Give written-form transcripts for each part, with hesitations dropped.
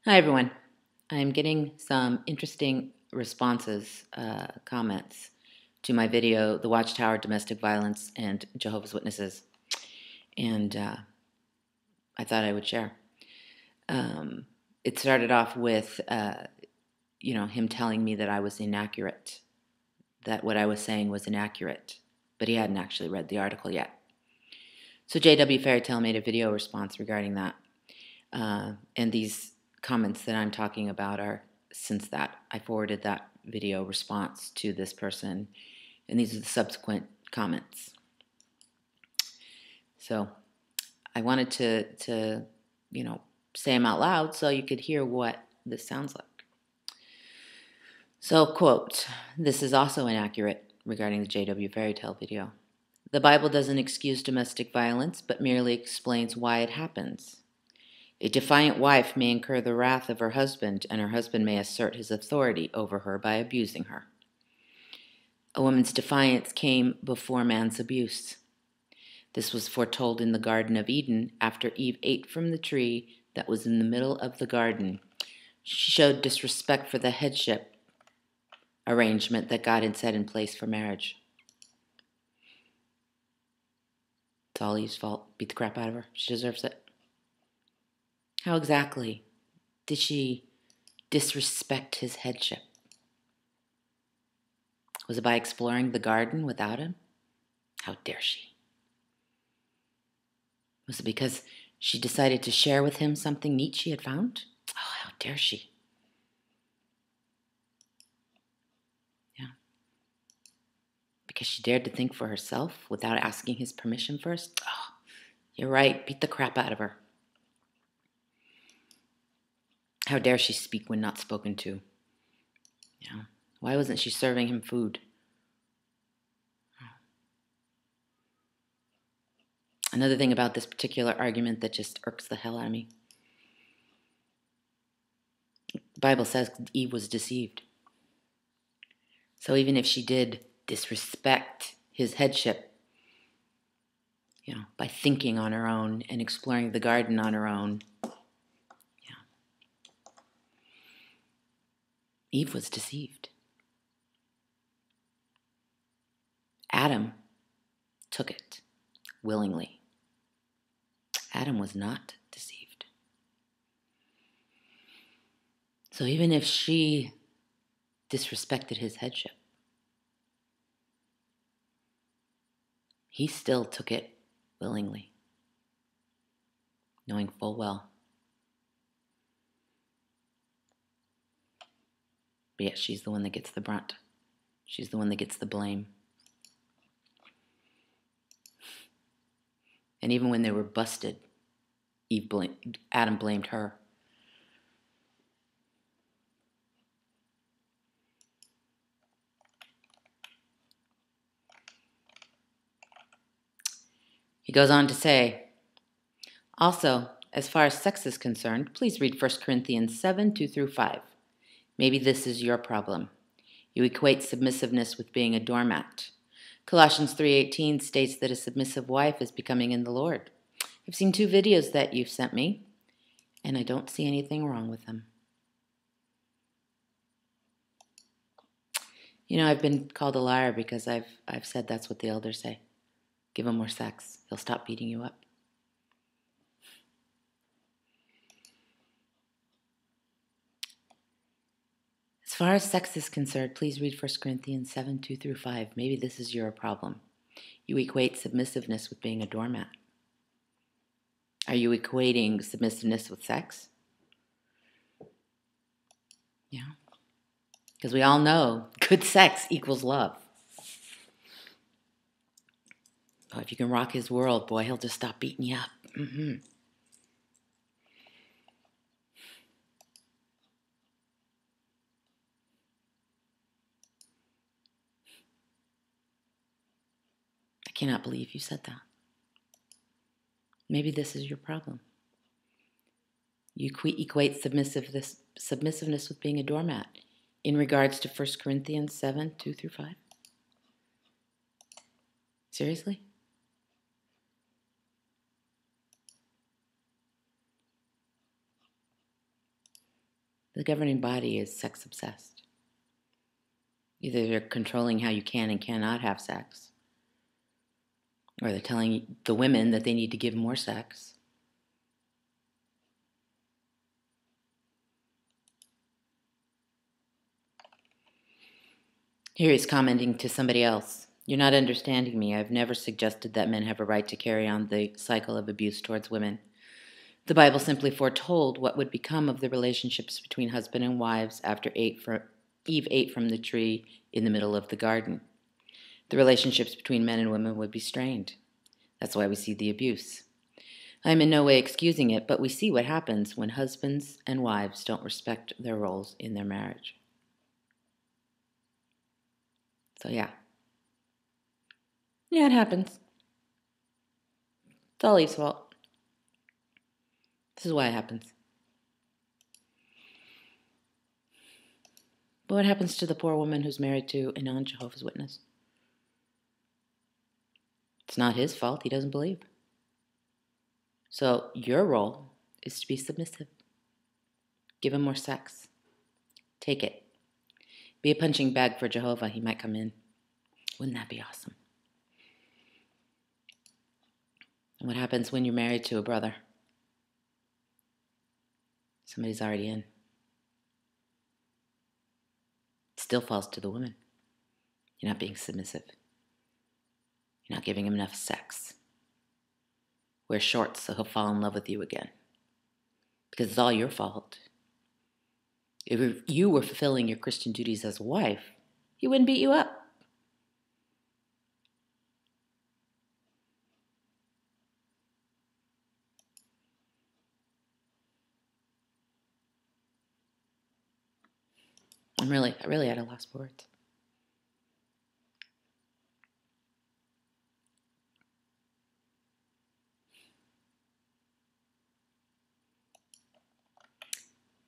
Hi, everyone. I'm getting some interesting responses, comments to my video, The Watchtower, Domestic Violence, and Jehovah's Witnesses. And I thought I would share. It started off with, him telling me that I was inaccurate, that what I was saying was inaccurate, but he hadn't actually read the article yet. So JW Fairytale made a video response regarding that. And these comments that I'm talking about are since that. I forwarded that video response to this person, and these are the subsequent comments. So I wanted to say them out loud so you could hear what this sounds like. So, quote, this is also inaccurate regarding the JW Fairytale video. The Bible doesn't excuse domestic violence, but merely explains why it happens. A defiant wife may incur the wrath of her husband, and her husband may assert his authority over her by abusing her. A woman's defiance came before man's abuse. This was foretold in the Garden of Eden after Eve ate from the tree that was in the middle of the garden. She showed disrespect for the headship arrangement that God had set in place for marriage. It's all Eve's fault. Beat the crap out of her. She deserves it. How exactly did she disrespect his headship? Was it by exploring the garden without him? How dare she? Was it because she decided to share with him something neat she had found? Oh, how dare she? Yeah. Because she dared to think for herself without asking his permission first? Oh, you're right. Beat the crap out of her. How dare she speak when not spoken to? Yeah. Why wasn't she serving him food? Another thing about this particular argument that just irks the hell out of me. The Bible says Eve was deceived. So even if she did disrespect his headship, by thinking on her own and exploring the garden on her own, Eve was deceived. Adam took it willingly. Adam was not deceived. So even if she disrespected his headship, he still took it willingly, knowing full well. But yet she's the one that gets the brunt. She's the one that gets the blame. And even when they were busted, Adam blamed her. He goes on to say, also, as far as sex is concerned, please read 1 Corinthians 7, 2 through 5. Maybe this is your problem. You equate submissiveness with being a doormat. Colossians 3:18 states that a submissive wife is becoming in the Lord. I've seen 2 videos that you've sent me, and I don't see anything wrong with them. I've been called a liar because I've said that's what the elders say. Give him more sex. He'll stop beating you up. As far as sex is concerned, please read 1 Corinthians 7, 2 through 5. Maybe this is your problem. You equate submissiveness with being a doormat. Are you equating submissiveness with sex? Yeah. Because we all know good sex equals love. Oh, if you can rock his world, boy, he'll just stop beating you up. Mm-hmm. I cannot believe you said that. Maybe this is your problem. You equate submissiveness with being a doormat in regards to 1 Corinthians 7, 2 through 5. Seriously? The governing body is sex obsessed. Either they're controlling how you can and cannot have sex, or they're telling the women that they need to give more sex. Here he's commenting to somebody else. You're not understanding me. I've never suggested that men have a right to carry on the cycle of abuse towards women. The Bible simply foretold what would become of the relationships between husband and wives after Eve ate from the tree in the middle of the garden. The relationships between men and women would be strained. That's why we see the abuse. I'm in no way excusing it, but we see what happens when husbands and wives don't respect their roles in their marriage. So yeah, it happens. It's all Eve's fault. This is why it happens. But what happens to the poor woman who's married to a non-Jehovah's Witness? It's not his fault. He doesn't believe. So your role is to be submissive. Give him more sex. Take it. Be a punching bag for Jehovah. He might come in. Wouldn't that be awesome? And what happens when you're married to a brother? Somebody's already in. It still falls to the woman. You're not being submissive. You're not giving him enough sex. Wear shorts so he'll fall in love with you again. Because it's all your fault. If you were fulfilling your Christian duties as a wife, he wouldn't beat you up. I really at a loss for words.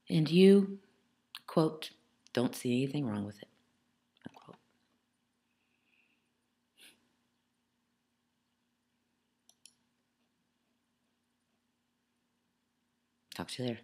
And you, quote, don't see anything wrong with it, unquote. Talk to you later.